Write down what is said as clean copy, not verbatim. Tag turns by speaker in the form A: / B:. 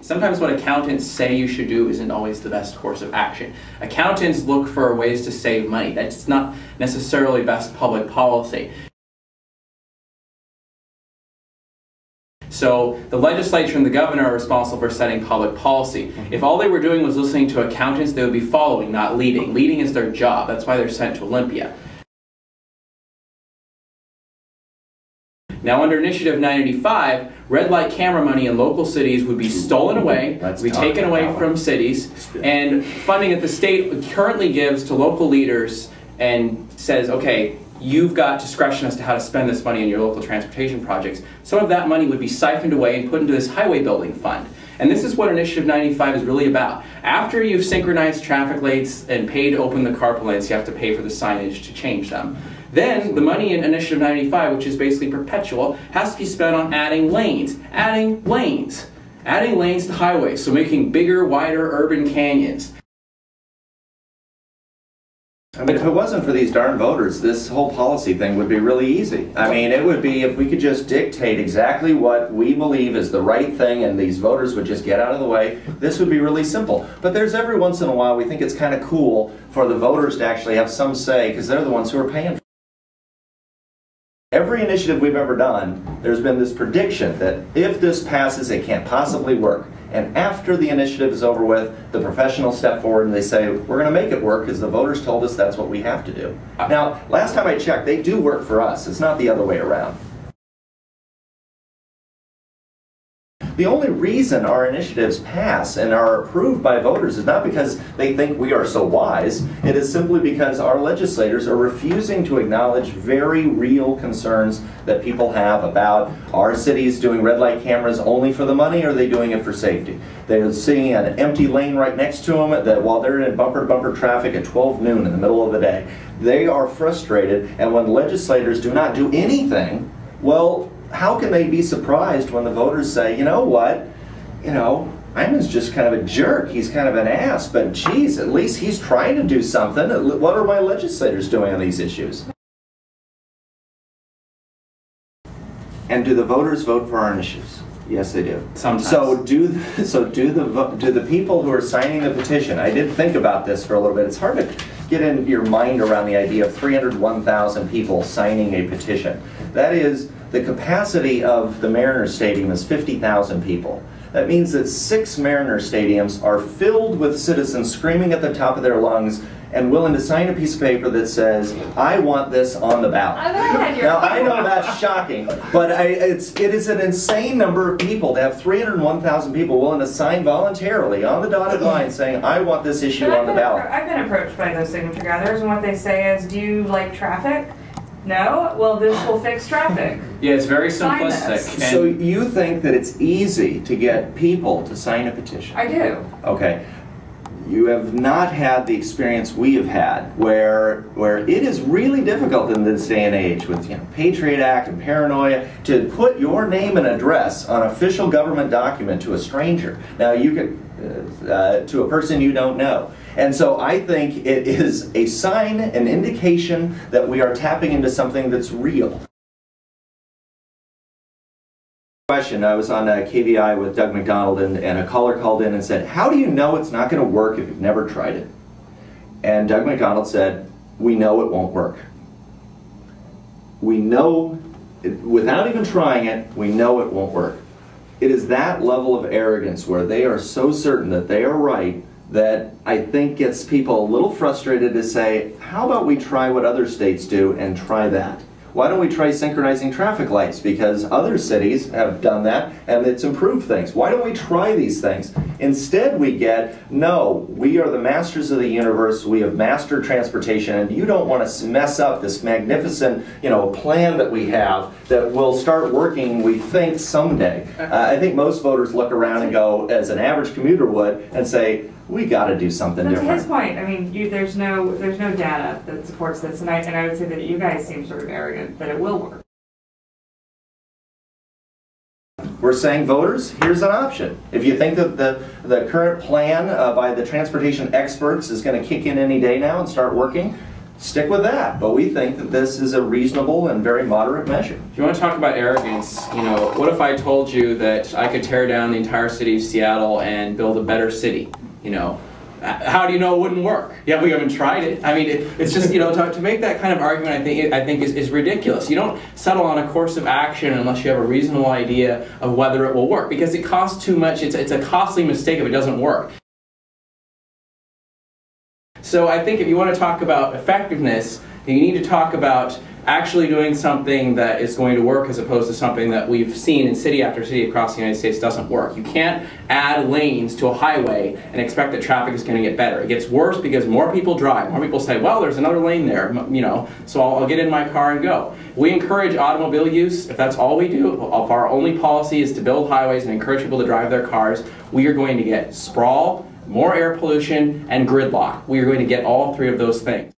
A: Sometimes what accountants say you should do isn't always the best course of action. Accountants look for ways to save money. That's not necessarily best public policy. So the legislature and the governor are responsible for setting public policy. If all they were doing was listening to accountants, they would be following, not leading. Leading is their job. That's why they're sent to Olympia. Now, under Initiative 985, red light camera money in local cities would be stolen away, would be taken away from cities, and funding that the state currently gives to local leaders and says, okay, you've got discretion as to how to spend this money in your local transportation projects. Some of that money would be siphoned away and put into this highway building fund. And this is what Initiative 95 is really about. After you've synchronized traffic lights and paid to open the carpool lanes, you have to pay for the signage to change them. Then the money in Initiative 95, which is basically perpetual, has to be spent on adding lanes to highways, so making bigger, wider urban canyons.
B: I mean, if it wasn't for these darn voters, this whole policy thing would be really easy. I mean, it would be if we could just dictate exactly what we believe is the right thing and these voters would just get out of the way, this would be really simple. But there's every once in a while we think it's kind of cool for the voters to actually have some say because they're the ones who are paying for it. Every initiative we've ever done, there's been this prediction that if this passes, it can't possibly work. And after the initiative is over with, the professionals step forward and they say, we're going to make it work because the voters told us that's what we have to do. Now, last time I checked, they do work for us. It's not the other way around. The only reason our initiatives pass and are approved by voters is not because they think we are so wise. It is simply because our legislators are refusing to acknowledge very real concerns that people have about our cities doing red light cameras only for the money, or are they doing it for safety? They're seeing an empty lane right next to them that while they're in bumper-to-bumper traffic at 12 noon in the middle of the day. They are frustrated, and when legislators do not do anything, well, how can they be surprised when the voters say, you know what, Eyman's just kind of a jerk, he's kind of an ass, but geez, at least he's trying to do something. What are my legislators doing on these issues? And do the voters vote for our initiatives? Yes, they do.
A: Sometimes.
B: So do the people who are signing the petition, I did think about this for a little bit, it's hard to get in your mind around the idea of 301,000 people signing a petition. That is, the capacity of the Mariners Stadium is 50,000 people. That means that 6 Mariners Stadiums are filled with citizens screaming at the top of their lungs and willing to sign a piece of paper that says, I want this on the ballot. Now, I know that's shocking, but it is an insane number of people to have 301,000 people willing to sign voluntarily on the dotted line saying, I want this issue on the ballot.
C: I've been approached by those signature gatherers, and what they say is, do you like traffic? No? Well, this will fix traffic.
A: Yeah, it's very simplistic.
B: So you think that it's easy to get people to sign a petition?
C: I do.
B: Okay. You have not had the experience we have had, where it is really difficult in this day and age with Patriot Act and paranoia to put your name and address on an official government document to a stranger. Now you could to a person you don't know. And so I think it is a sign, an indication that we are tapping into something that's real. Question. I was on KVI with Doug McDonald and a caller called in and said, how do you know it's not going to work if you've never tried it? And Doug McDonald said, we know it won't work. We know, without even trying it, we know it won't work. It is that level of arrogance where they are so certain that they are right that I think gets people a little frustrated to say, how about we try what other states do and try that? Why don't we try synchronizing traffic lights? Because other cities have done that and it's improved things. Why don't we try these things? Instead we get, no, we are the masters of the universe, we have mastered transportation, and you don't want to mess up this magnificent plan that we have that will start working, we think, someday. I think most voters look around and go, as an average commuter would, and say, we got to do something different.
C: To his point, I mean, there's no data that supports this, and I would say that you guys seem sort of arrogant that it will work.
B: We're saying, voters, here's an option. If you think that the current plan by the transportation experts is going to kick in any day now and start working, stick with that. But we think that this is a reasonable and very moderate measure.
A: If you want to talk about arrogance, what if I told you that I could tear down the entire city of Seattle and build a better city? How do you know it wouldn't work? Yeah, we haven't tried it. I mean, it's just, to make that kind of argument, I think is ridiculous. You don't settle on a course of action unless you have a reasonable idea of whether it will work, because it costs too much. It's a costly mistake if it doesn't work. So I think if you want to talk about effectiveness, you need to talk about actually doing something that is going to work, as opposed to something that we've seen in city after city across the United States doesn't work. You can't add lanes to a highway and expect that traffic is going to get better. It gets worse because more people drive. More people say, well, there's another lane there, so I'll get in my car and go. We encourage automobile use. If that's all we do, if our only policy is to build highways and encourage people to drive their cars, we are going to get sprawl, more air pollution, and gridlock. We are going to get all three of those things.